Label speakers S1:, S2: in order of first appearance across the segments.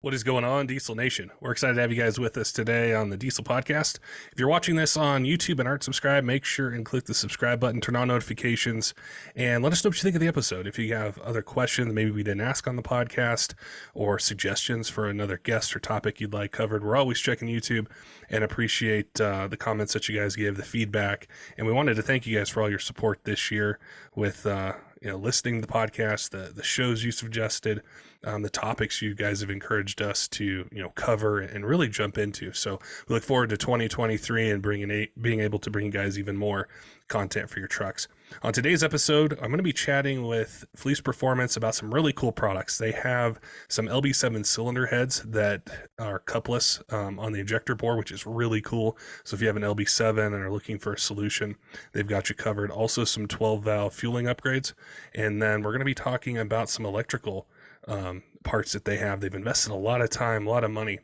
S1: What is going on, Diesel Nation? We're excited to have you guys with us today on the Diesel Podcast. If you're watching this on YouTube and aren't subscribed, make sure and click the subscribe button, turn on notifications, and let us know what you think of the episode. If you have other questions maybe we didn't ask on the podcast or suggestions for another guest or topic you'd like covered, we're always checking YouTube and appreciate the comments that you guys give, the feedback. And we wanted to thank you guys for all your support this year with listening to the podcast, the shows you suggested, the topics you guys have encouraged us to cover and really jump into. So we look forward to 2023 and being able to bring you guys even more content for your trucks. On today's episode, I'm going to be chatting with Fleece Performance about some really cool products. They have some LB7 cylinder heads that are cupless on the injector bore, which is really cool. So if you have an LB7 and are looking for a solution, they've got you covered. Also some 12-valve fueling upgrades. And then we're going to be talking about some electrical parts that they have. They've invested a lot of time, a lot of money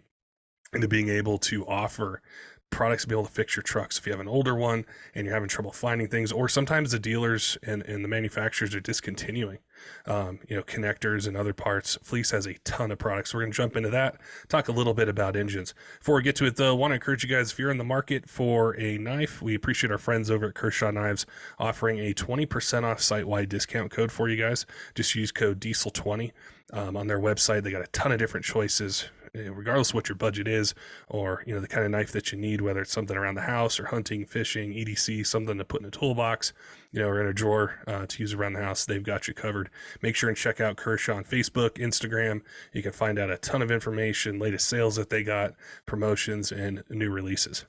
S1: into being able to offer products to be able to fix your trucks. If you have an older one and you're having trouble finding things, or sometimes the dealers and the manufacturers are discontinuing, connectors and other parts, Fleece has a ton of products. So we're going to jump into that, talk a little bit about engines. Before we get to it though, I want to encourage you guys, if you're in the market for a knife, we appreciate our friends over at Kershaw Knives offering a 20% off site-wide discount code for you guys. Just use code DIESEL20 on their website. They got a ton of different choices, regardless of what your budget is, or the kind of knife that you need, whether it's something around the house or hunting, fishing, EDC, something to put in a toolbox, or in a drawer to use around the house. They've got you covered. Make sure and check out Kershaw on Facebook, Instagram. You can find out a ton of information, latest sales that they got, promotions, and new releases.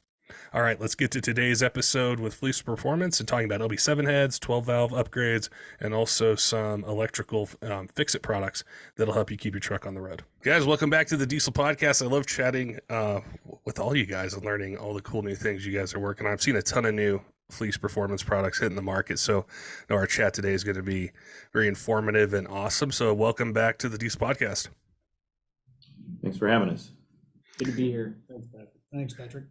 S1: All right, let's get to today's episode with Fleece Performance and talking about LB7 heads, 12-valve upgrades, and also some electrical fix-it products that'll help you keep your truck on the road. Guys, welcome back to the Diesel Podcast. I love chatting with all you guys and learning all the cool new things you guys are working on. I've seen a ton of new Fleece Performance products hitting the market, so our chat today is going to be very informative and awesome. So welcome back to the Diesel Podcast.
S2: Thanks for having us.
S3: Good to be here.
S4: Thanks, Patrick.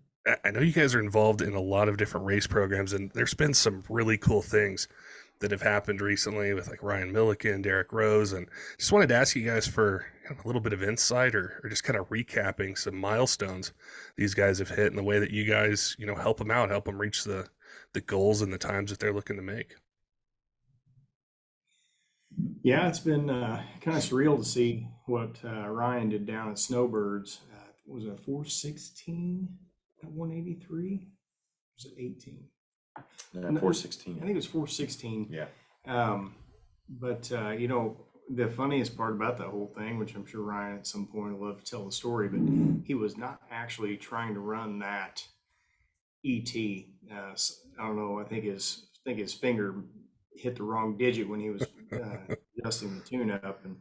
S1: I know you guys are involved in a lot of different race programs, and there's been some really cool things that have happened recently with like Ryan Milliken, Derek Rose, and just wanted to ask you guys for a little bit of insight or just kind of recapping some milestones these guys have hit and the way that you guys, help them out, help them reach the goals and the times that they're looking to make.
S3: Yeah, it's been kind of surreal to see what Ryan did down at Snowbirds. Was it 416 at 183? Was it 18?
S2: 416.
S3: I think it was 416.
S2: Yeah.
S3: But the funniest part about that whole thing, which I'm sure Ryan at some point will love to tell the story, but he was not actually trying to run that ET. I don't know. I think his finger hit the wrong digit when he was adjusting the tune-up, and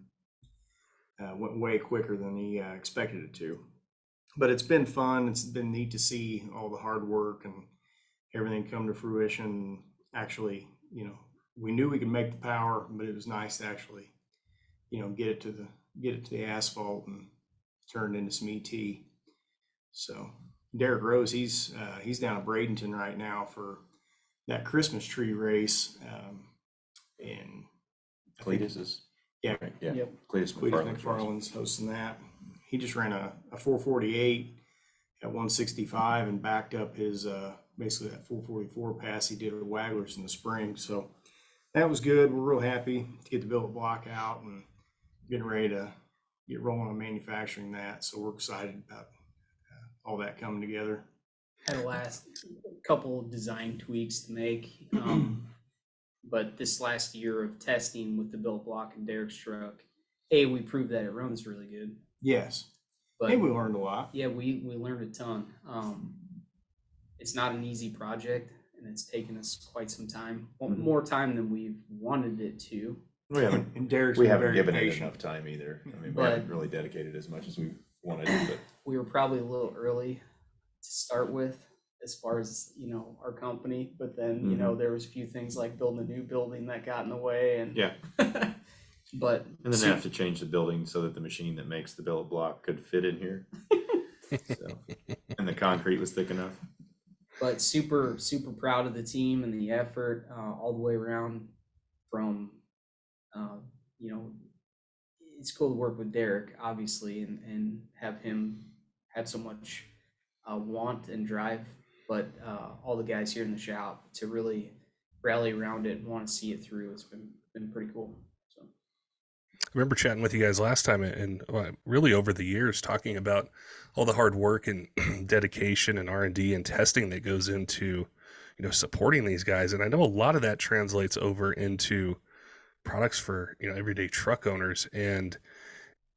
S3: went way quicker than he expected it to. But it's been fun. It's been neat to see all the hard work and everything come to fruition. Actually, we knew we could make the power, but it was nice to actually, get it to the asphalt and turn it into some ET. So Derek Rose, he's down at Bradenton right now for that Christmas tree race. And
S2: Cletus is.
S3: Yeah.
S2: Right, yeah.
S3: Yep.
S2: Cletus
S3: McFarland's hosting that. He just ran a 448 at 165 and backed up his basically that 444 pass he did with Wagglers in the spring. So that was good. We're real happy to get the billet block out and getting ready to get rolling on manufacturing that. So we're excited about all that coming together.
S4: Had a last couple of design tweaks to make, but this last year of testing with the billet block and Derek's truck, we proved that it runs really good.
S3: Yes.
S4: But
S3: Hey, we learned a lot.
S4: yeah, we learned a ton. It's not an easy project, and it's taken us quite some time, more time than we've wanted it to.
S2: We haven't,
S3: And Derek's
S2: we
S3: been
S2: haven't
S3: very
S2: given it
S3: patient.
S2: enough time either. I mean, we
S4: But-
S2: haven't really dedicated as much as we wanted, but
S4: We were probably a little early to start with as far as, our company, but then, there was a few things like building a new building that got in the way, and
S2: yeah.
S4: but
S2: And then have to change the building so that the machine that makes the billet block could fit in here. So, and the concrete was thick enough.
S4: But super proud of the team and the effort all the way around, from it's cool to work with Derek, obviously, and have him have so much want and drive, but all the guys here in the shop to really rally around it and want to see it through. It's been pretty cool. So
S1: I remember chatting with you guys last time and really over the years talking about all the hard work and dedication and R&D and testing that goes into, supporting these guys. And I know a lot of that translates over into products for, everyday truck owners, and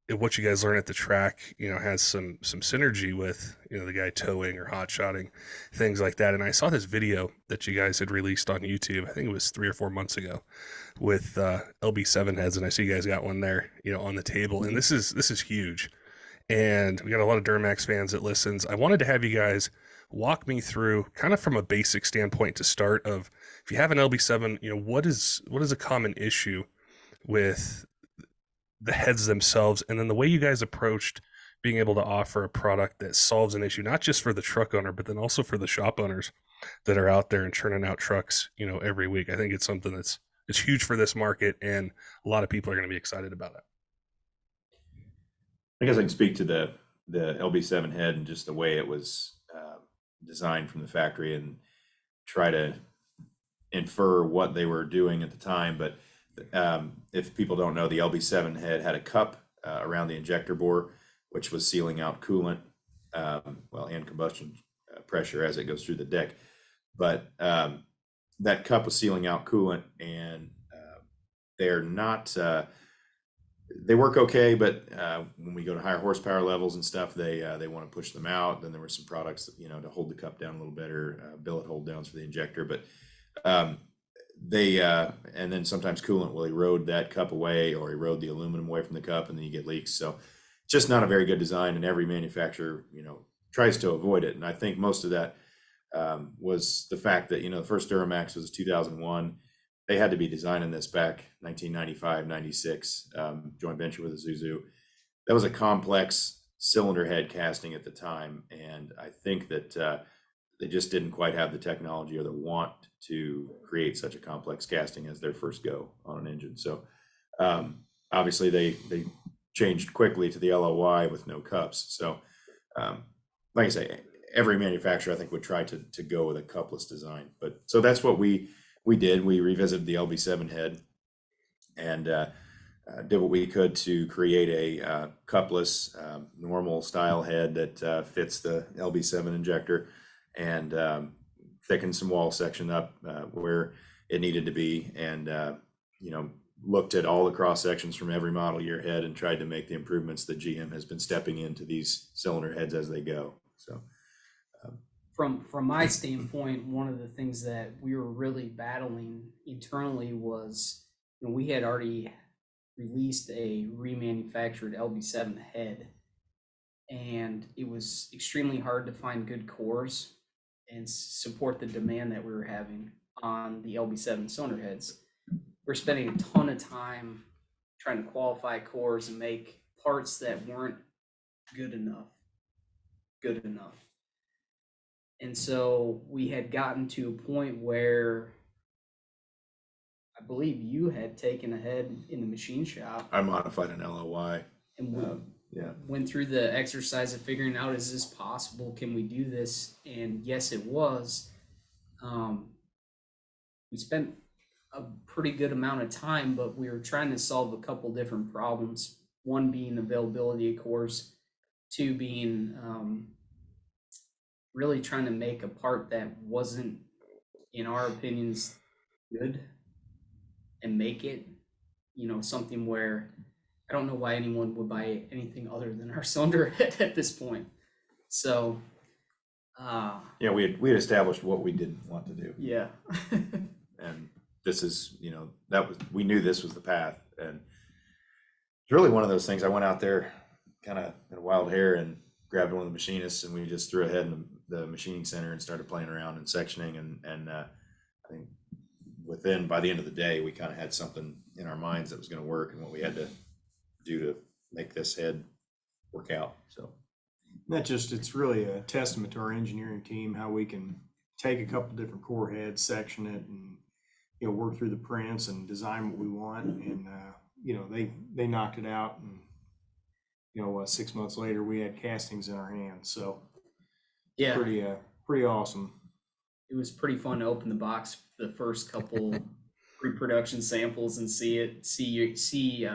S1: what you guys learn at the track, has some synergy with, the guy towing or hot shotting, things like that. And I saw this video that you guys had released on YouTube. I think it was 3 or 4 months ago with LB7 heads. And I see you guys got one there, on the table. And this is huge. And we got a lot of Duramax fans that listens. I wanted to have you guys walk me through kind of from a basic standpoint to start of, if you have an LB7, what is a common issue with the heads themselves, and then the way you guys approached being able to offer a product that solves an issue, not just for the truck owner, but then also for the shop owners that are out there and churning out trucks, every week. I think it's something it's huge for this market, and a lot of people are going to be excited about it.
S2: I guess I can speak to the LB7 head and just the way it was designed from the factory and try to infer what they were doing at the time. But if people don't know, the LB7 head had a cup around the injector bore, which was sealing out coolant, and combustion pressure as it goes through the deck. But that cup was sealing out coolant, and they're not, they work okay, but when we go to higher horsepower levels and stuff, they want to push them out. Then there were some products, to hold the cup down a little better, billet hold downs for the injector. But and then sometimes coolant will erode that cup away or erode the aluminum away from the cup, and then you get leaks. So it's just not a very good design, and every manufacturer, tries to avoid it. And I think most of that was the fact that, the first Duramax was 2001. They had to be designing this back 1995, 96, joint venture with Isuzu. That was a complex cylinder head casting at the time. And I think that they just didn't quite have the technology or the want to create such a complex casting as their first go on an engine. So obviously they changed quickly to the LOY with no cups. So like I say, every manufacturer I think would try to go with a cupless design. But so that's what we did. We revisited the LB7 head and did what we could to create a cupless normal style head that fits the LB7 injector, and thickened some wall section up where it needed to be, and looked at all the cross sections from every model year head and tried to make the improvements that GM has been stepping into these cylinder heads as they go. So
S4: from my standpoint, one of the things that we were really battling internally was, we had already released a remanufactured LB7 head, and it was extremely hard to find good cores and support the demand that we were having on the LB7 cylinder heads. We're spending a ton of time trying to qualify cores and make parts that weren't good enough. And so we had gotten to a point where I believe you had taken a head in the machine shop.
S2: I modified an LOY.
S4: And went through the exercise of figuring out, is this possible? Can we do this? And yes, it was. We spent a pretty good amount of time, but we were trying to solve a couple different problems. One being availability of cores, two being really trying to make a part that wasn't, in our opinions, good, and make it, something where I don't know why anyone would buy anything other than our cylinder head at this point. So,
S2: we had established what we didn't want to do.
S4: Yeah.
S2: And this is, we knew this was the path. And it's really one of those things. I went out there kind of in a wild hair and grabbed one of the machinists, and we just threw a head in the machining center and started playing around and sectioning. And I think by the end of the day, we kind of had something in our minds that was going to work and what we had to do to make this head work out. So
S3: it's really a testament to our engineering team, how we can take a couple different core heads, section it, and work through the prints and design what we want. And they knocked it out, and 6 months later we had castings in our hands. So
S4: Yeah,
S3: pretty awesome.
S4: it was pretty fun to open the box the first couple pre-production samples and see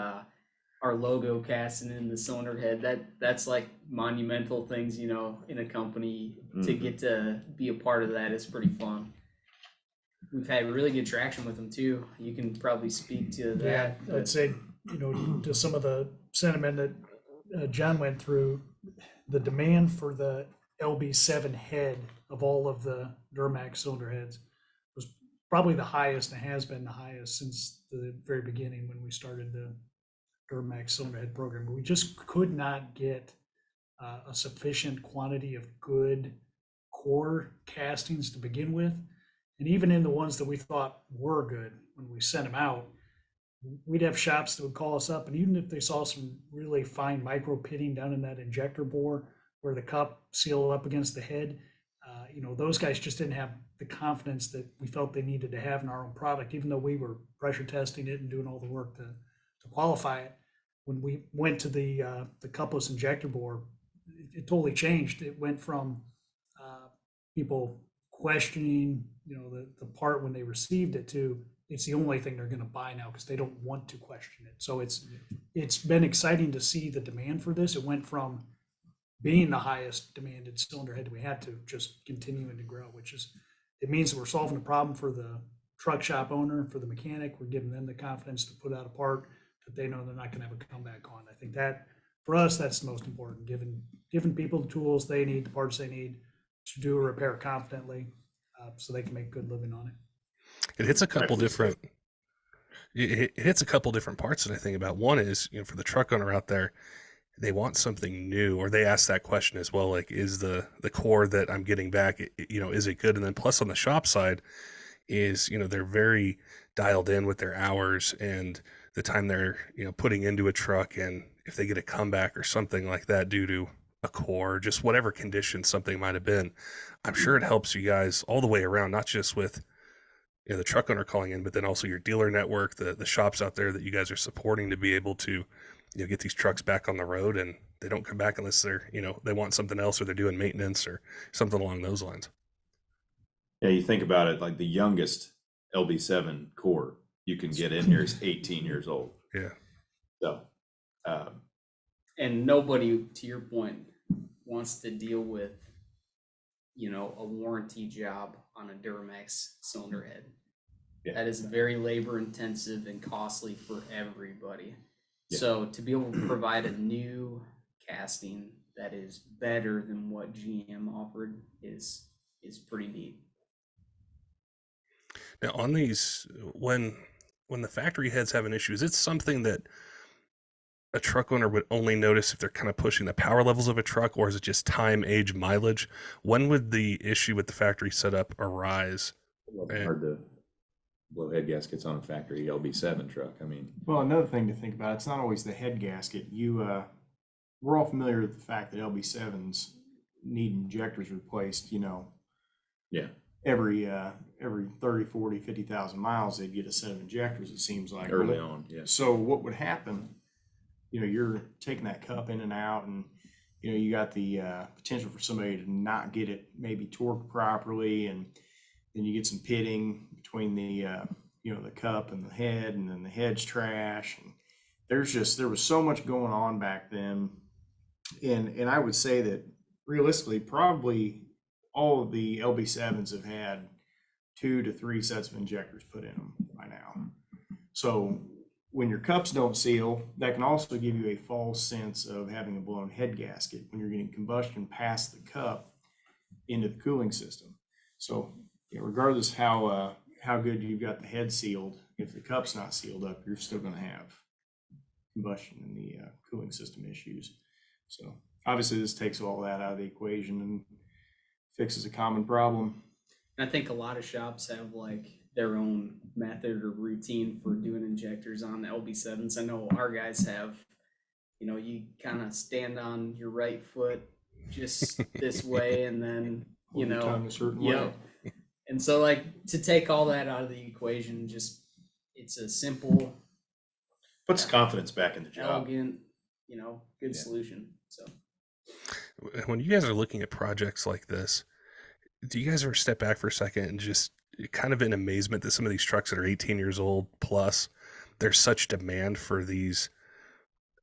S4: our logo casting in the cylinder head. That's like monumental things, in a company. To get to be a part of that is pretty fun. We've had really good traction with them too. You can probably speak to that.
S5: Yeah, I'd say, to some of the sentiment that John went through, the demand for the LB7 head of all of the Duramax cylinder heads was probably the highest, and has been the highest since the very beginning when we started the Duramax cylinder head program. We just could not get a sufficient quantity of good core castings to begin with. And even in the ones that we thought were good, when we sent them out, we'd have shops that would call us up, and even if they saw some really fine micro pitting down in that injector bore where the cup sealed up against the head, those guys just didn't have the confidence that we felt they needed to have in our own product, even though we were pressure testing it and doing all the work to qualify it. When we went to the Cupless injector bore, it totally changed. It went from people questioning, the part when they received it, to it's the only thing they're going to buy now because they don't want to question it. So it's been exciting to see the demand for this. It went from being the highest demanded cylinder head we had to just continuing to grow, it means that we're solving a problem for the truck shop owner, for the mechanic. We're giving them the confidence to put out a part that they know they're not going to have a comeback on. I think that for us, that's the most important, giving people the tools they need, the parts they need to do a repair confidently, so they can make a good living on it.
S1: It hits a couple different. It hits a couple different parts that I think about. One is, for the truck owner out there, they want something new, or they ask that question as well, like, is the core that I'm getting back, is it good? And then plus on the shop side is, they're very dialed in with their hours and the time they're, putting into a truck. And if they get a comeback or something like that due to a core, just whatever condition something might have been, I'm sure it helps you guys all the way around, not just with the truck owner calling in, but then also your dealer network, the shops out there that you guys are supporting, to be able to get these trucks back on the road, and they don't come back unless they're they want something else, or they're doing maintenance or something along those lines.
S2: Yeah, you think about it, like the youngest LB7 core you can get in here is 18 years old.
S1: Yeah.
S2: So,
S4: And nobody, to your point, wants to deal with, a warranty job on a Duramax cylinder head.
S2: Yeah.
S4: That is very labor intensive and costly for everybody.
S2: Yeah.
S4: So to be able to provide a new casting that is better than what GM offered is pretty neat.
S1: Now on these, when the factory heads have an issue, is it something that a truck owner would only notice if they're kind of pushing the power levels of a truck, or is it just time, age, mileage? When would the issue with the factory setup arise?
S2: hard to blow head gaskets on a factory LB7 truck. I mean,
S3: Well, another thing to think about, it's not always the head gasket. We're all familiar with the fact that LB7s need injectors replaced,
S2: yeah,
S3: every 30, 40, 50,000 miles, they'd get a set of injectors, it seems like.
S2: early on, yeah.
S3: So what would happen, you're taking that cup in and out, and, you got the potential for somebody to not get it maybe torqued properly, and then you get some pitting between the cup and the head, and then the head's trash. And there was so much going on back then. And I would say that realistically, probably all of the LB7s have had 2 to 3 sets of injectors put in them by now. So when your cups don't seal, that can also give you a false sense of having a blown head gasket when you're getting combustion past the cup into the cooling system. So regardless how good you've got the head sealed, if the cup's not sealed up, you're still going to have combustion in the cooling system issues. So obviously this takes all that out of the equation and fixes a common problem.
S4: And I think a lot of shops have like their own method or routine for doing injectors on the LB7s. I know our guys have, you kind of stand on your right foot just this way, and then,
S3: Hold your tongue a certain way.
S4: And so like to take all that out of the equation, just it's a simple
S2: Puts confidence back in the job.
S4: elegant, good
S2: Yeah.
S4: solution. So
S1: When you guys are looking at projects like this, do you guys ever step back for a second and just kind of in amazement that some of these trucks that are 18 years old plus, there's such demand for these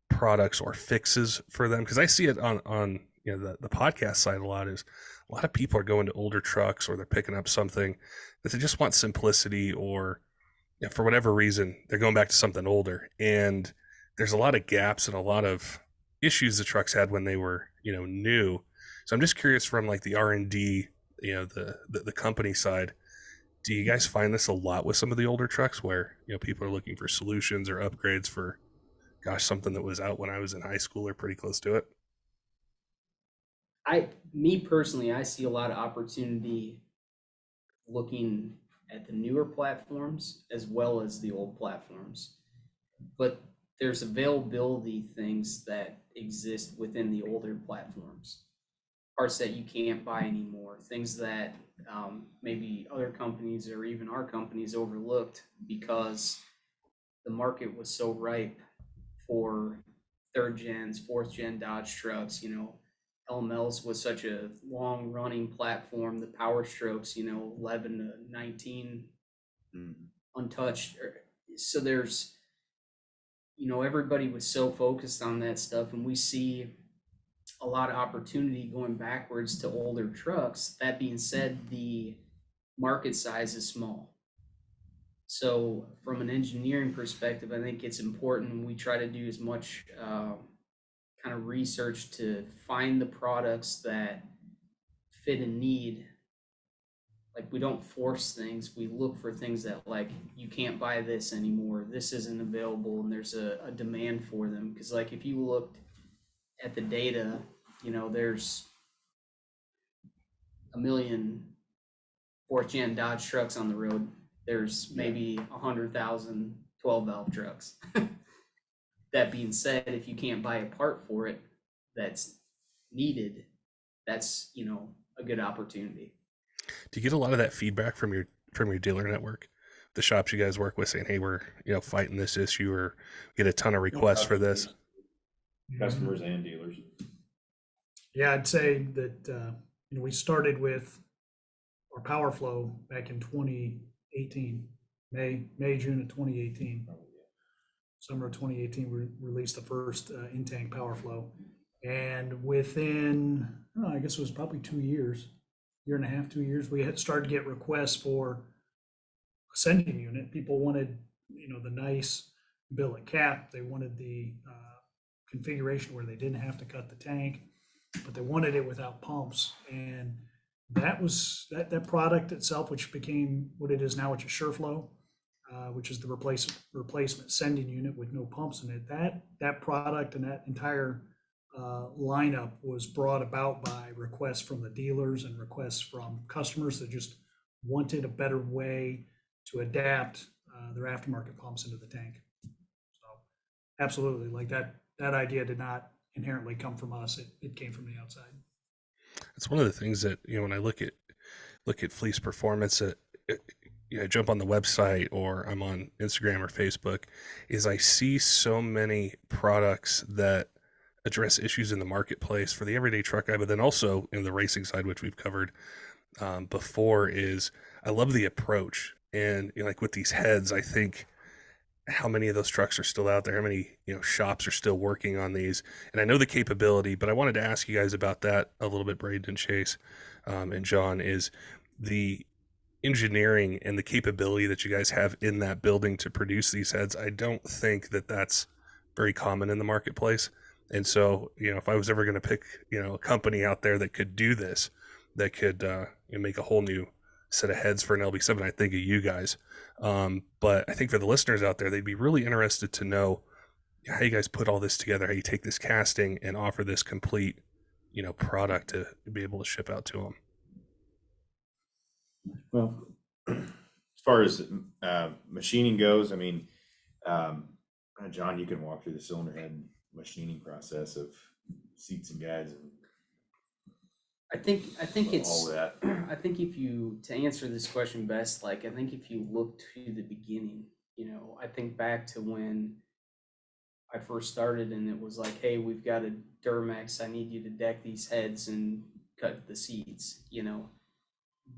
S1: products or fixes for them? Because I see it on the podcast side a lot. Is a lot of people are going to older trucks, or they're picking up something that they just want simplicity, or for whatever reason they're going back to something older, and there's a lot of gaps and a lot of issues the trucks had when they were new. So I'm just curious, from like the R&D, the company side, do you guys find this a lot with some of the older trucks where people are looking for solutions or upgrades for, gosh, something that was out when I was in high school or pretty close to it?
S4: me personally, I see a lot of opportunity looking at the newer platforms as well as the old platforms. But there's availability things that exist within the older platforms, parts that you can't buy anymore, things that maybe other companies or even our companies overlooked because the market was so ripe for third gens, fourth gen Dodge trucks. LMLs was such a long running platform, the Power Strokes, 11 to 19 untouched. So there's, everybody was so focused on that stuff, and we see a lot of opportunity going backwards to older trucks. That being said, the market size is small. So from an engineering perspective, I think it's important we try to do as much kind of research to find the products that fit a need. Like, we don't force things. We look for things that, like, you can't buy this anymore, this isn't available, and there's a demand for them. Because, like, if you looked at the data, there's a million fourth gen Dodge trucks on the road. There's maybe 100,000 12-valve trucks. That being said, if you can't buy a part for it that's needed, that's a good opportunity.
S1: Do you get a lot of that feedback from your dealer network, the shops you guys work with, saying, hey, we're fighting this issue, or get a ton of requests for this?
S2: Customers and dealers.
S5: Yeah, I'd say that we started with our Power Flow back in 2018, June of 2018. Summer of 2018, we released the first in-tank Power Flow, and within, I guess it was probably 2 years, year and a half, 2 years, we had started to get requests for a sending unit. People wanted, the nice billet cap. They wanted the configuration where they didn't have to cut the tank, but they wanted it without pumps. And that was that product itself, which became what it is now, which is SureFlow, which is the replacement sending unit with no pumps in it. That product and that entire lineup was brought about by requests from the dealers and requests from customers that just wanted a better way to adapt their aftermarket pumps into the tank. So absolutely, like that idea did not inherently come from us. It came from the outside.
S1: It's one of the things that, when I look at Fleece Performance, I jump on the website or I'm on Instagram or Facebook, is I see so many products that address issues in the marketplace for the everyday truck guy, but then also in the racing side, which we've covered before. Is I love the approach, and like with these heads, I think how many of those trucks are still out there, how many shops are still working on these, and I know the capability, but I wanted to ask you guys about that a little bit, Braden and Chase and John, is the engineering and the capability that you guys have in that building to produce these heads. I don't think that that's very common in the marketplace. And so, if I was ever going to pick, a company out there that could do this, that could make a whole new set of heads for an LB7, I think of you guys. But I think for the listeners out there, they'd be really interested to know how you guys put all this together, how you take this casting and offer this complete, product to be able to ship out to them.
S2: Well, as far as machining goes, I mean, John, you can walk through the cylinder head machining process of seats and guides and
S4: I think it's
S2: all that.
S4: I think to answer this question best, I think if you look to the beginning, I think back to when I first started, and it was like, hey, we've got a Duramax. I need you to deck these heads and cut the seats.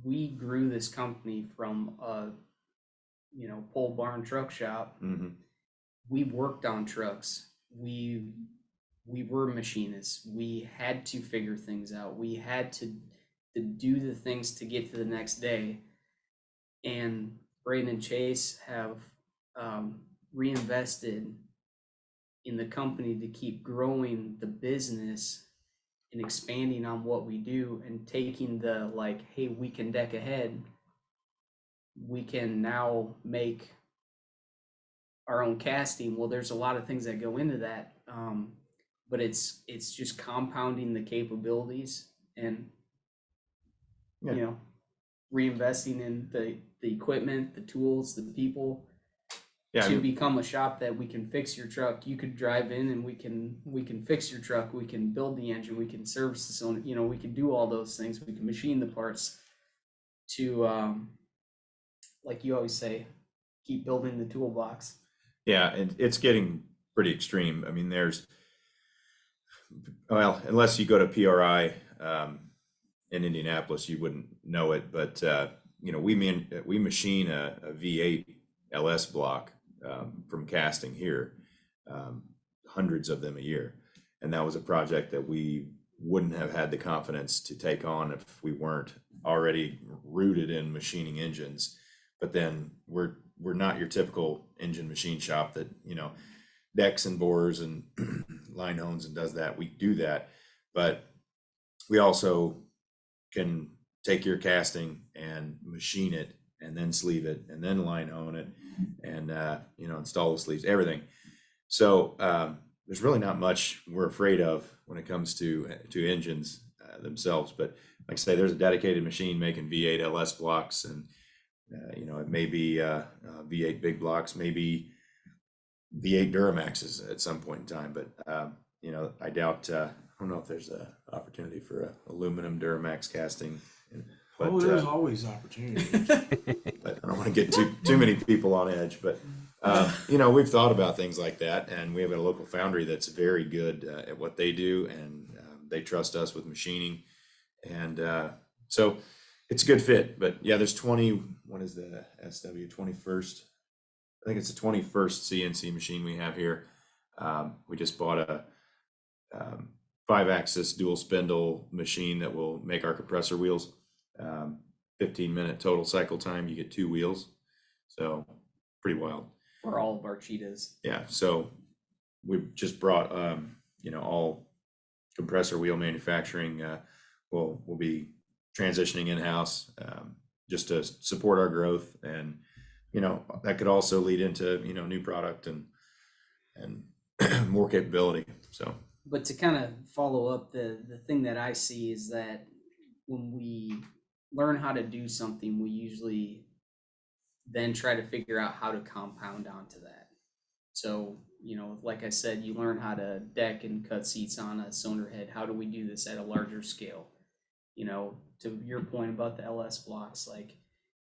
S4: We grew this company from a pole barn truck shop.
S2: Mm-hmm.
S4: We worked on trucks. We were machinists. We had to figure things out. We had to do the things to get to the next day. And Braden and Chase have reinvested in the company to keep growing the business and expanding on what we do, and taking the like, hey, we can deck ahead. We can now make our own casting. Well, there's a lot of things that go into that, but it's just compounding the capabilities and reinvesting in the equipment, the tools, the people, to become a shop that we can fix your truck. You could drive in and we can fix your truck. We can build the engine. We can service the cylinder. We can do all those things. We can machine the parts to, like you always say, keep building the toolbox.
S2: Yeah, and it's getting pretty extreme. I mean, unless you go to PRI in Indianapolis, you wouldn't know it, but we machine a V8 LS block from casting here, hundreds of them a year, and that was a project that we wouldn't have had the confidence to take on if we weren't already rooted in machining engines. But then we're not your typical engine machine shop that decks and bores and line hones and does that. We do that, but we also can take your casting and machine it, and then sleeve it, and then line hone it, and install the sleeves, everything. So there's really not much we're afraid of when it comes to engines themselves. But like I say, there's a dedicated machine making V8 LS blocks, and it may be V8 big blocks, maybe V8 Duramaxes at some point in time. But I doubt. I don't know if there's an opportunity for a aluminum Duramax casting. But,
S3: there's always opportunity.
S2: But I don't want to get too many people on edge. But we've thought about things like that, and we have a local foundry that's very good at what they do, and they trust us with machining, and so it's a good fit. But yeah, there's 20. What is the SW 21st? I think it's the 21st CNC machine we have here. We just bought a 5-axis dual spindle machine that will make our compressor wheels. 15-minute total cycle time. You get 2 wheels, so pretty wild
S4: For all of our cheetahs.
S2: Yeah, so we've just brought all compressor wheel manufacturing. We'll be transitioning in-house just to support our growth, and that could also lead into new product and more capability. So,
S4: but to kind of follow up, the thing that I see is that when we learn how to do something, we usually then try to figure out how to compound onto that. So, like I said, you learn how to deck and cut seats on a cylinder head. How do we do this at a larger scale? To your point about the LS blocks, like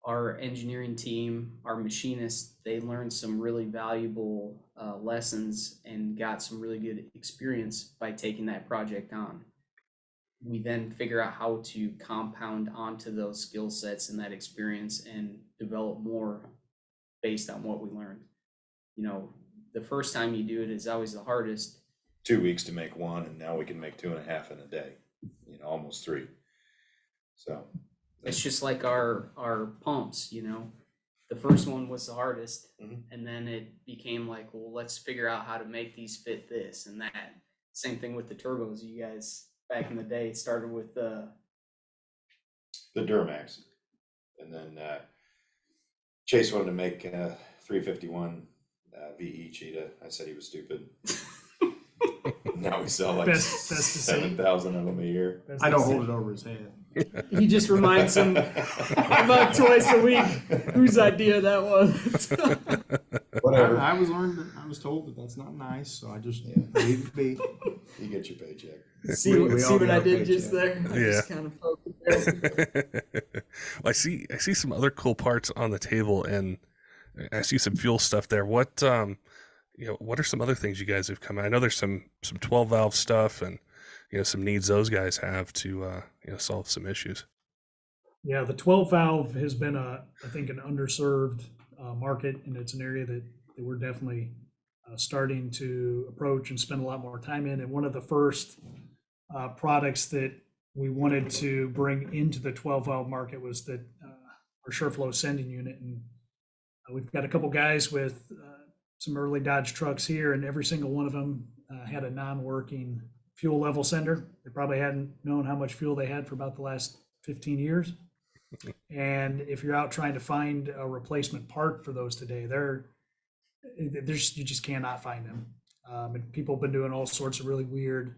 S4: our engineering team, our machinists, they learned some really valuable lessons and got some really good experience by taking that project on. We then figure out how to compound onto those skill sets and that experience and develop more based on what we learned. The first time you do it is always the hardest.
S2: 2 weeks to make one, and now we can make 2.5 in a day, almost 3. So
S4: it's just like our pumps, the first one was the hardest, and then it became like, well, let's figure out how to make these fit this and that. Same thing with the turbos. You guys back in the day started with the
S2: Duramax, and then Chase wanted to make 351 VE cheetah. I said he was stupid. Now we sell like
S5: Best to see.
S2: 7,000 of them a year.
S3: I don't hold it over his head.
S5: He just reminds him about twice a week whose idea that was.
S2: Whatever.
S3: I was told that that's not nice, so I just leave it be.
S2: You get your paycheck.
S5: See
S3: We all
S5: what
S3: get
S5: I
S3: our
S5: did just
S3: paycheck.
S5: there? I
S1: Yeah.
S5: just kind of focused there.
S1: Well, I see some other cool parts on the table, and I see some fuel stuff there. What what are some other things you guys have come out? I know there's some 12 valve stuff and some needs those guys have to solve some issues.
S5: Yeah, the 12 valve has been I think an underserved market, and it's an area that we're definitely starting to approach and spend a lot more time in. And one of the first products that we wanted to bring into the 12 valve market was that our SureFlow sending unit. And we've got a couple guys with some early Dodge trucks here, and every single one of them had a non-working fuel level sender. They probably hadn't known how much fuel they had for about the last 15 years. And if you're out trying to find a replacement part for those today, you just cannot find them. And people have been doing all sorts of really weird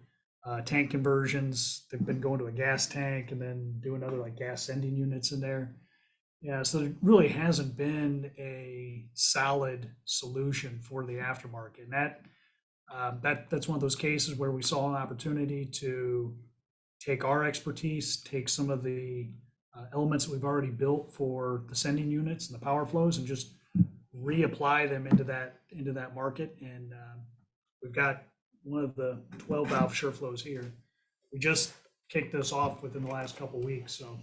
S5: tank conversions. They've been going to a gas tank and then doing other like gas sending units in there. Yeah, so there really hasn't been a solid solution for the aftermarket. And that's one of those cases where we saw an opportunity to take our expertise, take some of the elements that we've already built for the sending units and the power flows, and just reapply them into that market. And we've got one of the 12 valve SureFlows here. We just kicked this off within the last couple of weeks, so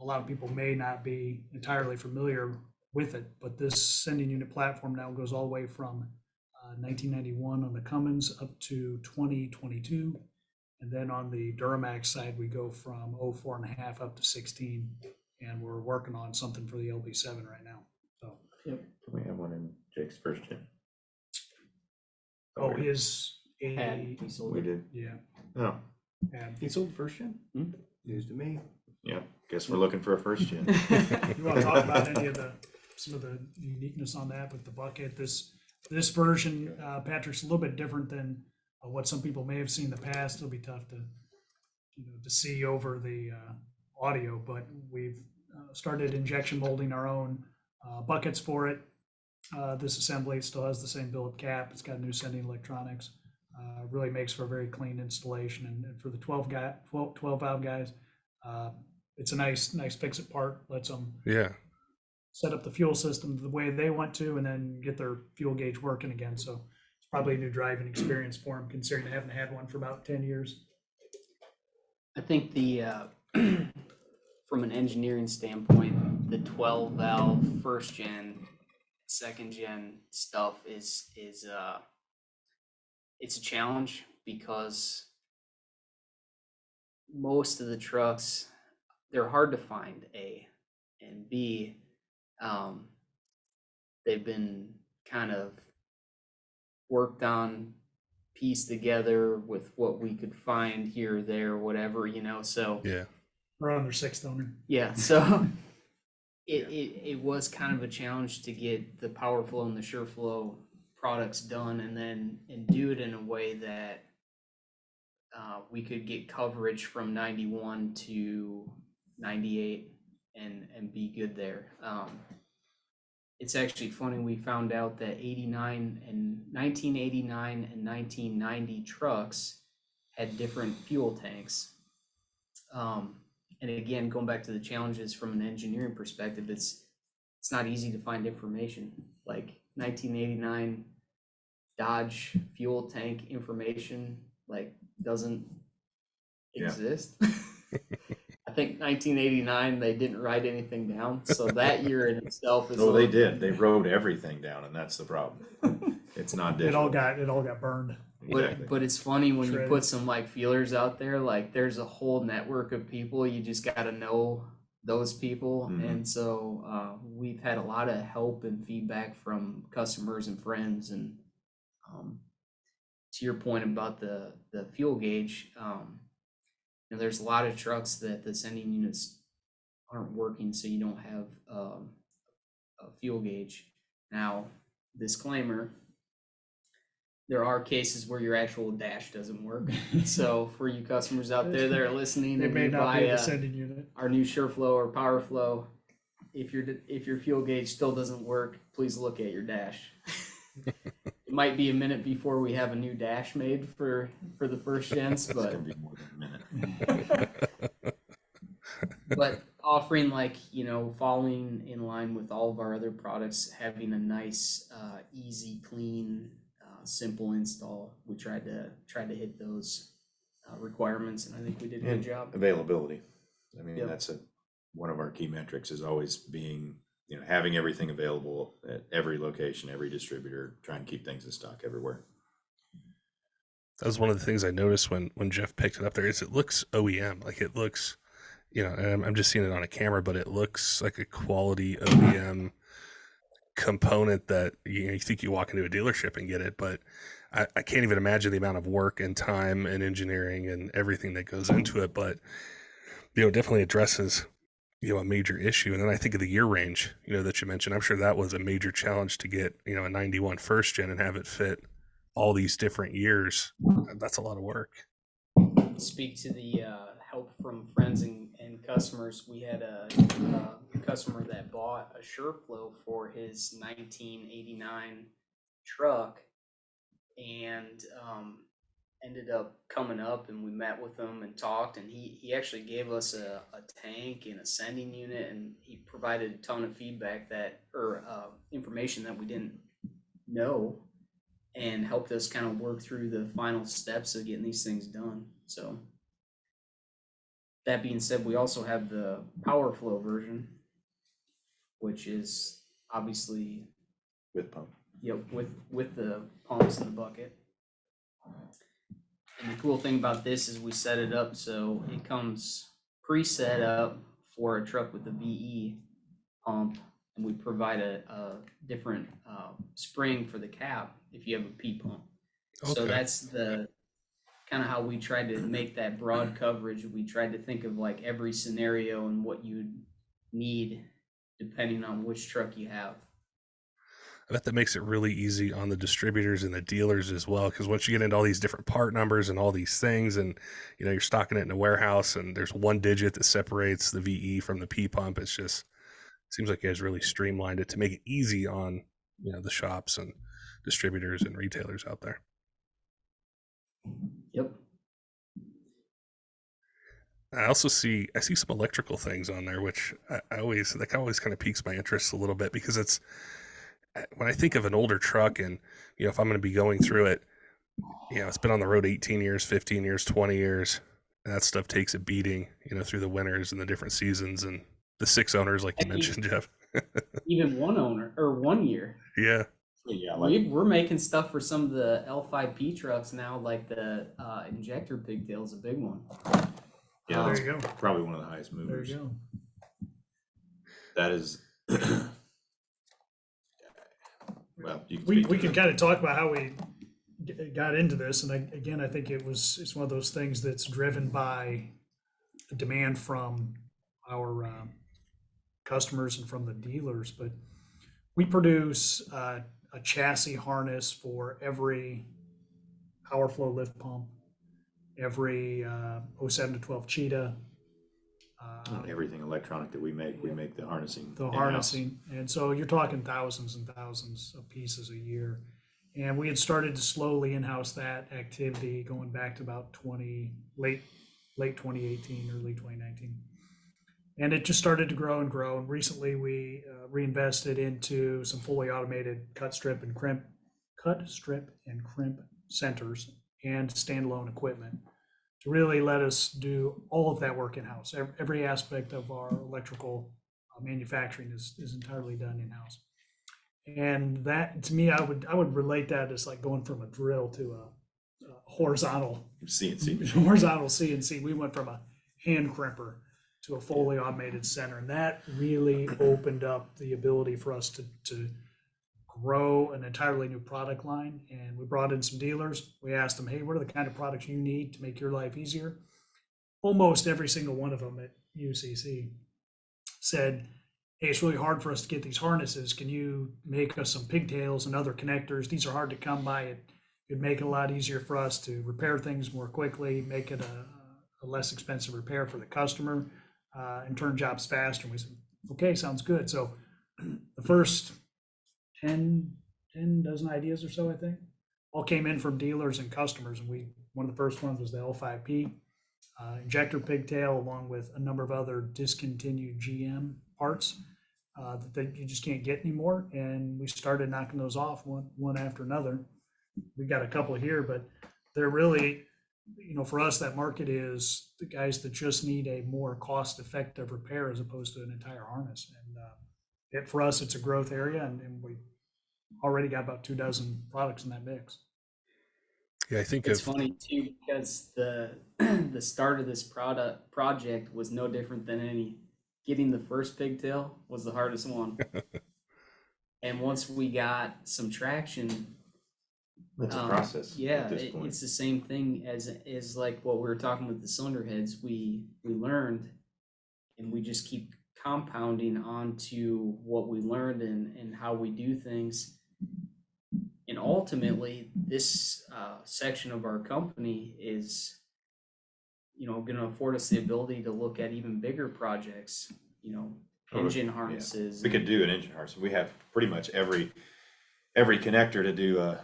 S5: a lot of people may not be entirely familiar with it, but this sending unit platform now goes all the way from 1991 on the Cummins up to 2022. And then on the Duramax side, we go from 04.5 up to 16. And we're working on something for the LB7 right now. So,
S2: Yep. We have one in Jake's first gen.
S5: oh, his
S4: He sold
S2: We
S4: it.
S2: did.
S5: yeah.
S2: Oh,
S5: And
S3: He sold first gen?
S4: Hmm?
S3: News to me.
S2: yeah. Guess we're looking for a first gen.
S5: you want to talk about some of the uniqueness on that with the bucket? This version, Patrick's a little bit different than what some people may have seen in the past. It'll be tough to see over the audio, but we've started injection molding our own buckets for it. This assembly still has the same billet cap. It's got new sending electronics. Really makes for a very clean installation. And for the 12 valve guys, it's a nice fix-it part. Lets them set up the fuel system the way they want to, and then get their fuel gauge working again. So it's probably a new driving experience for them, considering they haven't had one for about 10 years.
S4: I think the from an engineering standpoint, the 12 valve first gen, second gen stuff is it's a challenge, because most of the trucks, they're hard to find, A, and B, they've been kind of worked on, pieced together with what we could find here, there, whatever, so
S1: Yeah.
S5: We're on their sixth owner.
S4: yeah, so it was kind of a challenge to get the PowerFlow and the SureFlow products done, and do it in a way that we could get coverage from 91 to 98 and be good there. It's actually funny, we found out that 1989 and 1990 trucks had different fuel tanks. And again, going back to the challenges from an engineering perspective, it's not easy to find information. Like 1989 Dodge fuel tank information doesn't exist. I think 1989 they didn't write anything down, so that year in itself is.
S2: Oh, they did. They wrote everything down, and that's the problem. It's not digital.
S5: It all got burned.
S2: Exactly.
S4: But it's funny when
S5: Shredded.
S4: you put some feelers out there, there's a whole network of people, you just got to know those people.
S2: Mhm.
S4: And so we've had a lot of help and feedback from customers and friends. And to your point about the fuel gauge, there's a lot of trucks that the sending units aren't working, so you don't have a fuel gauge. Now, disclaimer, there are cases where your actual dash doesn't work. So for you customers out there that are listening,
S5: It
S4: and
S5: may
S4: you
S5: not be
S4: buy
S5: the sending unit.
S4: our new SureFlow or PowerFlow, if your fuel gauge still doesn't work, please look at your dash. It might be a minute before we have a new dash made for the first gens,
S2: It's
S4: but
S2: gonna be more than a minute.
S4: but offering following in line with all of our other products, having a nice easy, clean, simple install. We tried to hit those requirements, and I think we did a good
S2: And
S4: job.
S2: availability. I mean,
S4: Yep.
S2: that's one of our key metrics is always being, having everything available at every location, every distributor, trying to keep things in stock everywhere.
S1: That was one of the things I noticed when Jeff picked it up there is it looks OEM. Like it looks, and I'm just seeing it on a camera, but it looks like a quality OEM component that you think you walk into a dealership and get it, but I can't even imagine the amount of work and time and engineering and everything that goes into it. But it definitely addresses a major issue. And then I think of the year range that you mentioned. I'm sure that was a major challenge to get a 91 first gen and have it fit all these different years. That's a lot of work.
S4: Speak to the help from friends and customers. We had a customer that bought a SureFlow for his 1989 truck, and ended up coming up, and we met with him and talked, and he actually gave us a tank and a sending unit, and he provided a ton of feedback or information that we didn't know, and helped us kind of work through the final steps of getting these things done. So that being said, we also have the Power Flow version, which is obviously
S2: With pump.
S4: with the pumps in the bucket. And the cool thing about this is we set it up so it comes pre-set up for a truck with a VE pump, and we provide a different spring for the cap if you have a P pump. So
S1: Okay.
S4: that's the kind of how we tried to make that broad coverage. We tried to think of like every scenario and what you'd need depending on which truck you have.
S1: I bet that makes it really easy on the distributors and the dealers as well, because once you get into all these different part numbers and all these things, and you're stocking it in a warehouse, and there's one digit that separates the VE from the P pump, it seems like you guys really streamlined it to make it easy on the shops and distributors and retailers out there.
S4: Yep.
S1: I see some electrical things on there, which I always kind of piques my interest a little bit, because it's when I think of an older truck, and if I'm going to be going through it, it's been on the road 18 years, 15 years, 20 years, and that stuff takes a beating, through the winters and the different seasons and the 6 owners, like you mentioned, Jeff.
S4: Even one owner or 1 year.
S1: Yeah.
S2: Yeah,
S4: We're making stuff for some of the L5P trucks now, like the injector pigtail is a big one.
S2: yeah,
S5: There
S2: that's
S5: you go.
S2: probably one of the highest
S5: There
S2: movers.
S5: you go.
S2: That is, well, you can
S5: We
S2: speak to
S5: can
S2: that.
S5: kind of talk about how we got into this, and I think it's one of those things that's driven by a demand from our customers and from the dealers. But we produce a chassis harness for every Power Flow lift pump, every 07 to 12 Cheetah.
S2: Everything electronic that we make the harnessing.
S5: The
S2: in-house.
S5: harnessing. And so you're talking thousands and thousands of pieces a year. And we had started to slowly in-house that activity going back to about late 2018, early 2019. And it just started to grow and grow. And recently we reinvested into some fully automated cut, strip, and crimp centers and standalone equipment to really let us do all of that work in-house. Every aspect of our electrical manufacturing is entirely done in-house. And that, to me, I would relate that as like going from a drill to a horizontal
S2: CNC machine.
S5: horizontal CNC. We went from a hand crimper to a fully automated center, and that really opened up the ability for us to grow an entirely new product line. And we brought in some dealers. We asked them, hey, what are the kind of products you need to make your life easier? Almost every single one of them at UCC said, hey, it's really hard for us to get these harnesses. Can you make us some pigtails and other connectors? These are hard to come by. It'd make it a lot easier for us to repair things more quickly, make it a less expensive repair for the customer, and turn jobs faster. And we said, okay, sounds good. So the first 10 dozen ideas or so, I think, all came in from dealers and customers. And one of the first ones was the L5P injector pigtail, along with a number of other discontinued GM parts. that you just can't get anymore. And we started knocking those off one after another. We got a couple here, but they're really, for us, that market is the guys that just need a more cost-effective repair as opposed to an entire harness. And for us, it's a growth area, and we already got about 24 products in that mix.
S1: Yeah, I think
S4: It's funny too, because the the start of this project was no different than getting the first pigtail was the hardest one. And once we got some traction,
S2: It's a process.
S4: yeah,
S2: at this point.
S4: it's the same thing as like what we were talking with the cylinder heads. We learned, and we just keep compounding onto what we learned and how we do things. And ultimately, this section of our company is, going to afford us the ability to look at even bigger projects. Engine harnesses.
S2: We could do an engine harness. We have pretty much every connector to do a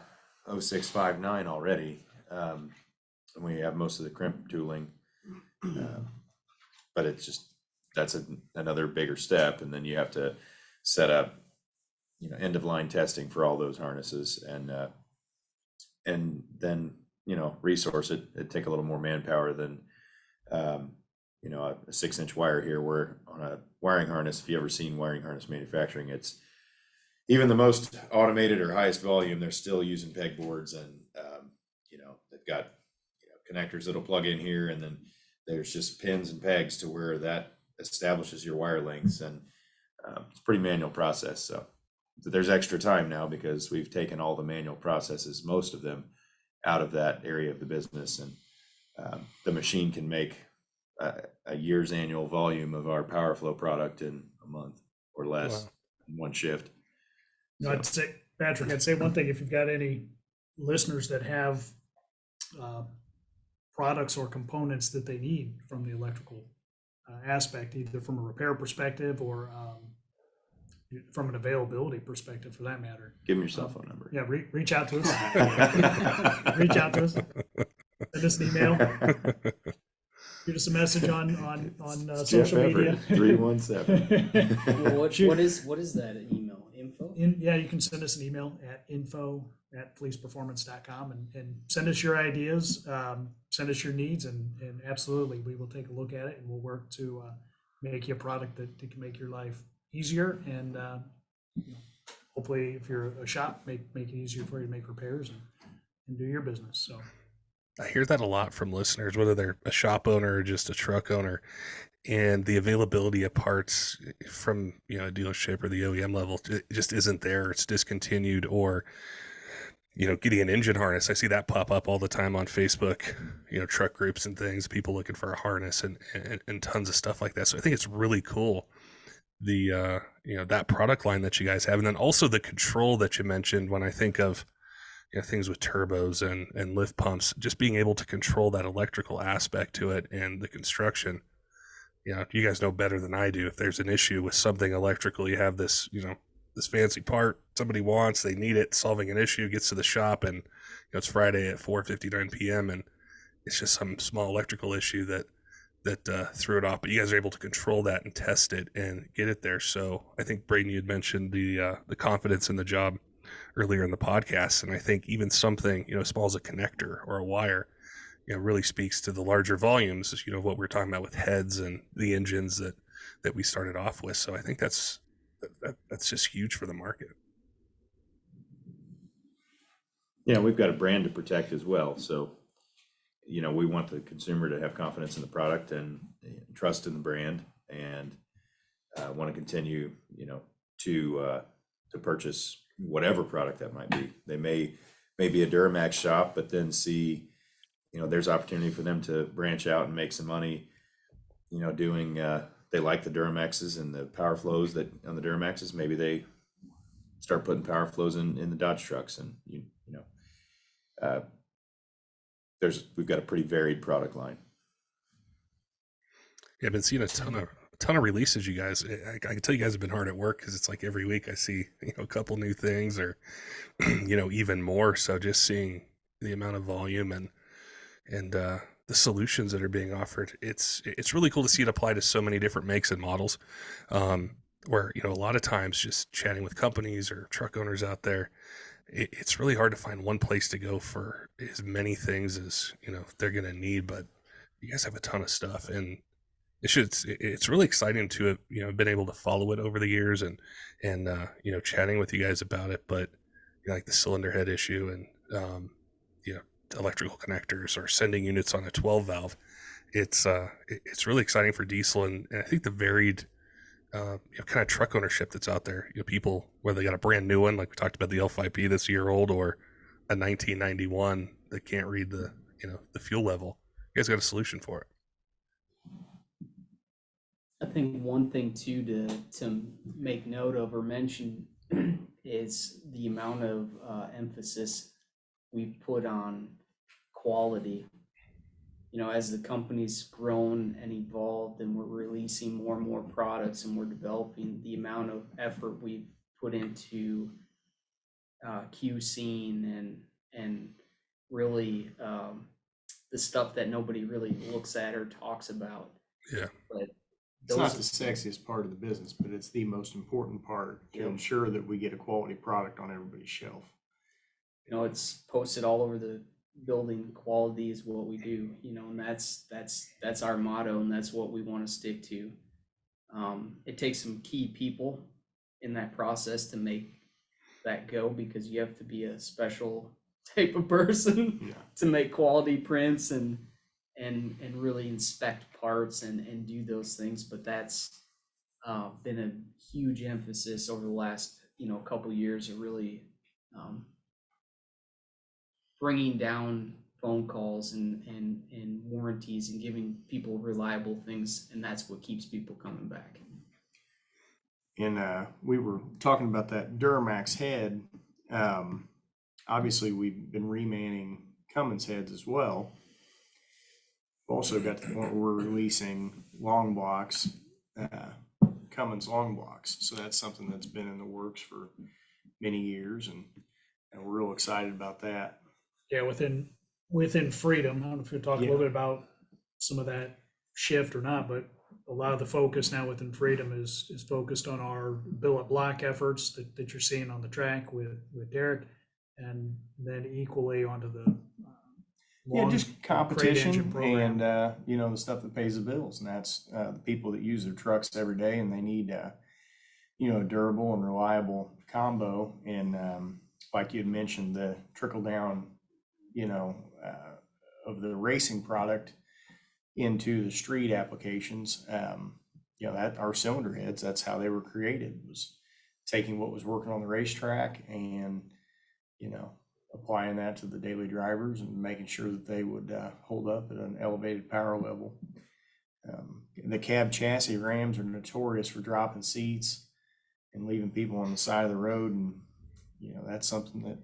S2: 0659 already. And we have most of the crimp tooling. But it's just, that's another bigger step. And then you have to set up, end of line testing for all those harnesses, and then, resource it. It'd take a little more manpower than, a 6-inch wire here. We're on a wiring harness. If you ever seen wiring harness manufacturing, it's even the most automated or highest volume, they're still using pegboards, and, they've got, connectors that'll plug in here, and then there's just pins and pegs to where that establishes your wire lengths, and it's a pretty manual process. So there's extra time now because we've taken all the manual processes, most of them, out of that area of the business, and the machine can make a year's annual volume of our power flow product in a month or less.
S1: Wow.
S2: In one shift.
S5: No, I'd say, Patrick, I'd say one thing: if you've got any listeners that have products or components that they need from the electrical aspect, either from a repair perspective or from an availability perspective, for that matter,
S2: Give them your cell phone number.
S5: yeah, reach out to us. Reach out to us. Send us an email. Give us a message on social media.
S2: 317.
S4: Well, what is that email? Info?
S5: Yeah, you can send us an email at info@fleeceperformance.com and send us your ideas, send us your needs, and absolutely, we will take a look at it, and we'll work to make you a product that can make your life easier, and hopefully, if you're a shop, make it easier for you to make repairs and do your business. So
S1: I hear that a lot from listeners, whether they're a shop owner or just a truck owner, and the availability of parts from a dealership or the OEM level just isn't there. It's discontinued, or getting an engine harness. I see that pop up all the time on Facebook, truck groups and things, people looking for a harness and tons of stuff like that. So I think it's really cool, the that product line that you guys have, and then also the control that you mentioned. When I think of things with turbos and lift pumps, just being able to control that electrical aspect to it and the construction. You guys know better than I do. If there's an issue with something electrical, you have this, this fancy part somebody wants, they need it, solving an issue, gets to the shop, and it's Friday at 4:59 p.m. and it's just some small electrical issue that threw it off. But you guys are able to control that and test it and get it there. So I think, Braden, you had mentioned the confidence in the job earlier in the podcast, and I think even something as small as a connector or a wire really speaks to the larger volumes, what we're talking about with heads and the engines that we started off with. So I think that's just huge for the market.
S2: Yeah, we've got a brand to protect as well. So, we want the consumer to have confidence in the product and trust in the brand, and want to continue, to purchase whatever product that might be. They may be a Duramax shop, but then see, there's opportunity for them to branch out and make some money, doing, they like the Duramaxes and the power flows that on the Duramaxes. Maybe they start putting power flows in the Dodge trucks, and we've got a pretty varied product line.
S1: Yeah, I've been seeing a ton of releases, you guys. I can tell you guys have been hard at work, because it's like every week I see a couple new things, or even more. So just seeing the amount of volume and the solutions that are being offered, it's really cool to see it apply to so many different makes and models. where, a lot of times just chatting with companies or truck owners out there, it's really hard to find one place to go for as many things as, they're going to need. But you guys have a ton of stuff, and it's really exciting to have, been able to follow it over the years and chatting with you guys about it. But like the cylinder head issue and, electrical connectors or sending units on a 12 valve, it's really exciting for diesel. And I think the varied, kind of truck ownership that's out there, people, whether they got a brand new one, like we talked about the L5P that's a year old, or a 1991 that can't read the fuel level. You guys got a solution for it.
S4: I think one thing too to make note of or mention is the amount of emphasis we've put on quality. As the company's grown and evolved and we're releasing more and more products and we're developing, the amount of effort we've put into QCing and really the stuff that nobody really looks at or talks about.
S1: Yeah.
S4: But
S3: It's not the sexiest part of the business, but it's the most important part to ensure that we get a quality product on everybody's shelf.
S4: It's posted all over the building. Quality is what we do, and that's our motto, and that's what we want to stick to. It takes some key people in that process to make that go, because you have to be a special type of person to make quality prints and really inspect parts and do those things. But that's been a huge emphasis over the last couple of years of really bringing down phone calls and warranties and giving people reliable things, and that's what keeps people coming back.
S3: And we were talking about that Duramax head. Obviously, we've been remanning Cummins heads as well. We've also got to the point where we're releasing long blocks, Cummins long blocks. So that's something that's been in the works for many years, and we're real excited about that.
S5: Yeah, within Freedom, I don't know if you'll talk a little bit about some of that shift or not, but a lot of the focus now within Freedom is focused on our billet block efforts that you're seeing on the track with Derek, and then equally onto the
S3: just competition and the stuff that pays the bills, and that's the people that use their trucks every day, and they need a durable and reliable combo. And like you had mentioned, the trickle down of the racing product into the street applications, that our cylinder heads, that's how they were created, was taking what was working on the racetrack and applying that to the daily drivers and making sure that they would hold up at an elevated power level. The cab chassis Rams are notorious for dropping seats and leaving people on the side of the road, and that's something that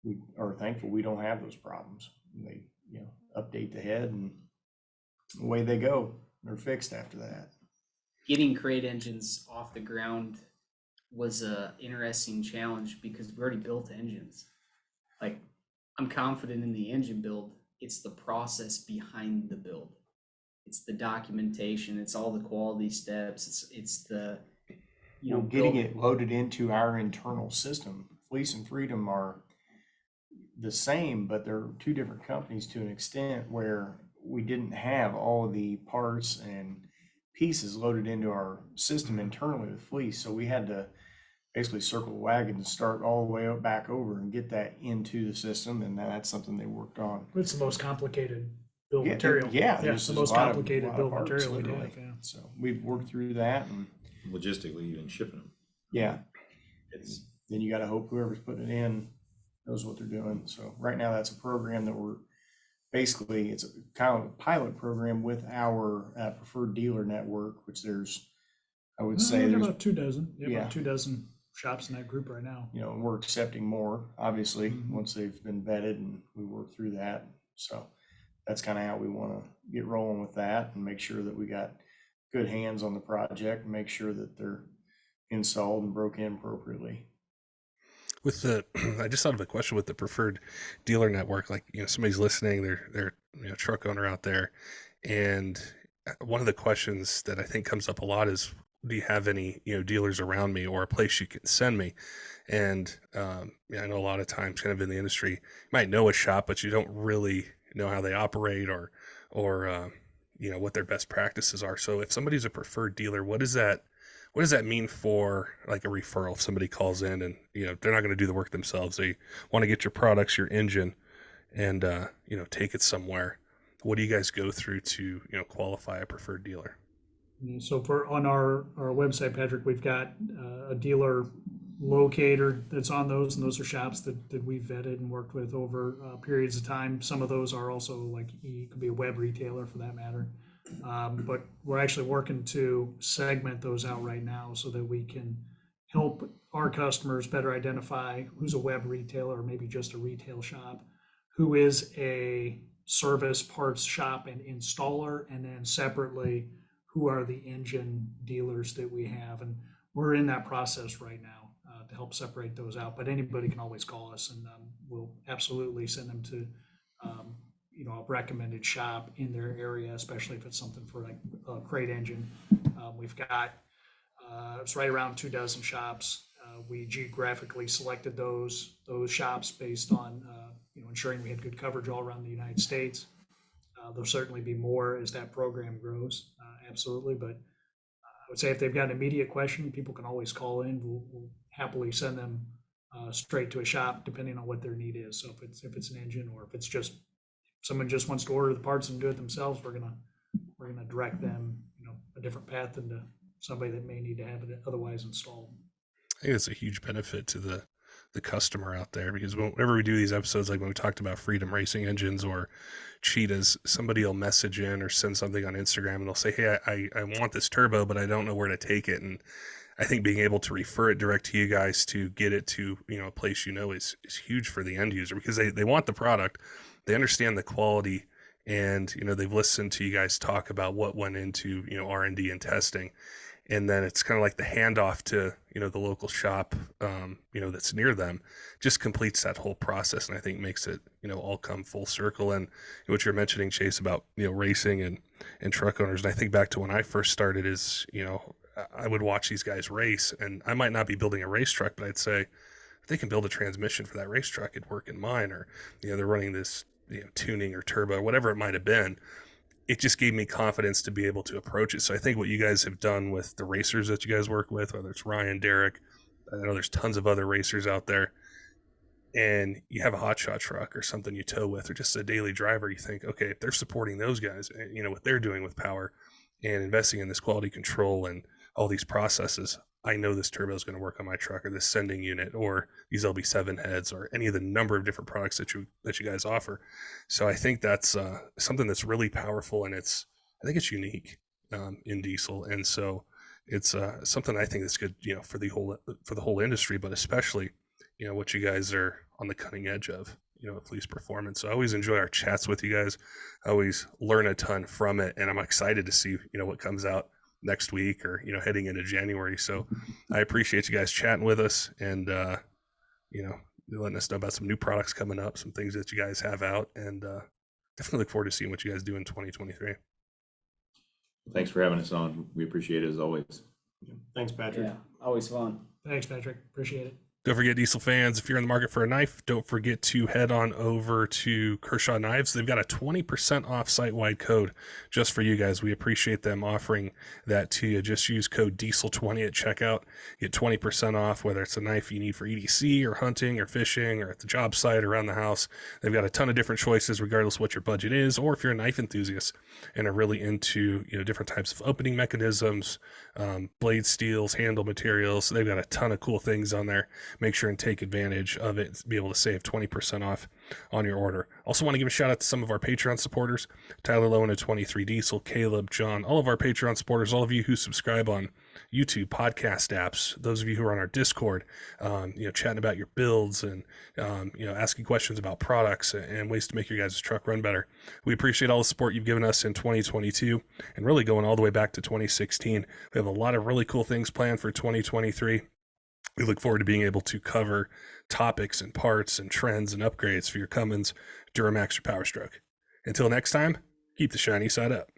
S3: we are thankful we don't have those problems. They update the head, and away they go. They're fixed after that.
S4: Getting crate engines off the ground was a interesting challenge because we already built engines. Like, I'm confident in the engine build. It's the process behind the build. It's the documentation. It's all the quality steps. It's the
S3: getting it loaded into our internal system. Fleece and Freedom are the same, but they're two different companies to an extent where we didn't have all of the parts and pieces loaded into our system internally with Fleece. So we had to basically circle the wagon and start all the way back over and get that into the system. And that's something they worked on.
S5: It's the most complicated build material. It's the most complicated build material we have. Yeah.
S3: So we've worked through that, and
S2: logistically even shipping them.
S3: Yeah. Then you got to hope whoever's putting it in knows what they're doing. So right now that's a program that we're basically, it's a kind of a pilot program with our preferred dealer network, which there's, I would say there's
S5: about 2 dozen. About 2 dozen shops in that group right now.
S3: And we're accepting more, obviously, once they've been vetted and we work through that. So that's kind of how we want to get rolling with that and make sure that we got good hands on the project and make sure that they're installed and broke in appropriately.
S1: With the, I just thought of a question with the preferred dealer network. Like, somebody's listening, they're a truck owner out there, and one of the questions that I think comes up a lot is, do you have any, dealers around me or a place you can send me? And I know a lot of times kind of in the industry, you might know a shop, but you don't really know how they operate or what their best practices are. So if somebody's a preferred dealer, what does that mean for like a referral? If somebody calls in and, they're not going to do the work themselves, they want to get your products, your engine, and, take it somewhere. What do you guys go through to, qualify a preferred dealer?
S5: So on our website, Patrick, we've got a dealer locator that's on those, and those are shops that we've vetted and worked with over periods of time. Some of those are also like, you could be a web retailer for that matter. But we're actually working to segment those out right now so that we can help our customers better identify who's a web retailer or maybe just a retail shop, who is a service parts shop and installer, and then separately, who are the engine dealers that we have. And we're in that process right now to help separate those out. But anybody can always call us, and we'll absolutely send them to a recommended shop in their area, especially if it's something for like a crate engine. We've got it's right around 24 shops. We geographically selected those shops based on ensuring we had good coverage all around the United States. There'll certainly be more as that program grows, absolutely. But I would say if they've got an immediate question, people can always call in. We'll happily send them straight to a shop, depending on what their need is. So if it's an engine, or if it's just someone just wants to order the parts and do it themselves, we're gonna direct them, a different path than to somebody that may need to have it otherwise installed.
S1: I think it's a huge benefit to the customer out there, because whenever we do these episodes, like when we talked about Freedom Racing engines or Cheetahs, somebody will message in or send something on Instagram and they'll say, hey, I want this turbo, but I don't know where to take it. And I think being able to refer it direct to you guys to get it to, a place is huge for the end user, because they want the product, they understand the quality, and, they've listened to you guys talk about what went into, R&D and testing. And then it's kind of like the handoff to, the local shop, that's near them, just completes that whole process. And I think makes it, all come full circle. And what you're mentioning, Chase, about, racing and truck owners. And I think back to when I first started is, I would watch these guys race, and I might not be building a race truck, but I'd say if they can build a transmission for that race truck, it'd work in mine. Or, they're running this, tuning or turbo or whatever it might have been. It just gave me confidence to be able to approach it. So I think what you guys have done with the racers that you guys work with, whether it's Ryan, Derek, I know there's tons of other racers out there, and you have a hotshot truck or something you tow with, or just a daily driver, you think, okay, if they're supporting those guys, what they're doing with power and investing in this quality control and all these processes, I know this turbo is going to work on my truck, or this sending unit, or these LB7 heads, or any of the number of different products that you guys offer. So I think that's something that's really powerful, and I think it's unique in diesel, and so it's something I think that's good, for the whole industry, but especially, what you guys are on the cutting edge of, at Fleece Performance. So I always enjoy our chats with you guys. I always learn a ton from it, and I'm excited to see, what comes out next week, or heading into January. So I appreciate you guys chatting with us, and letting us know about some new products coming up, some things that you guys have out, and definitely look forward to seeing what you guys do in 2023.
S2: Thanks for having us on. We appreciate it as always.
S3: Thanks, Patrick.
S4: Yeah, always fun.
S5: Thanks, Patrick. Appreciate it.
S1: Don't forget, diesel fans, if you're in the market for a knife, don't forget to head on over to Kershaw Knives. They've got a 20% off site-wide code just for you guys. We appreciate them offering that to you. Just use code DIESEL20 at checkout. Get 20% off, whether it's a knife you need for EDC or hunting or fishing or at the job site or around the house. They've got a ton of different choices regardless of what your budget is, or if you're a knife enthusiast and are really into different types of opening mechanisms, blade steels, handle materials. They've got a ton of cool things on there. Make sure and take advantage of it to be able to save 20% off on your order. Also want to give a shout out to some of our Patreon supporters, Tyler Loewen at 23 Diesel, Kaleb, John, all of our Patreon supporters, all of you who subscribe on YouTube, podcast apps, those of you who are on our Discord, chatting about your builds and, asking questions about products and ways to make your guys' truck run better. We appreciate all the support you've given us in 2022 and really going all the way back to 2016. We have a lot of really cool things planned for 2023. We look forward to being able to cover topics and parts and trends and upgrades for your Cummins, Duramax, or Power Stroke. Until next time, keep the shiny side up.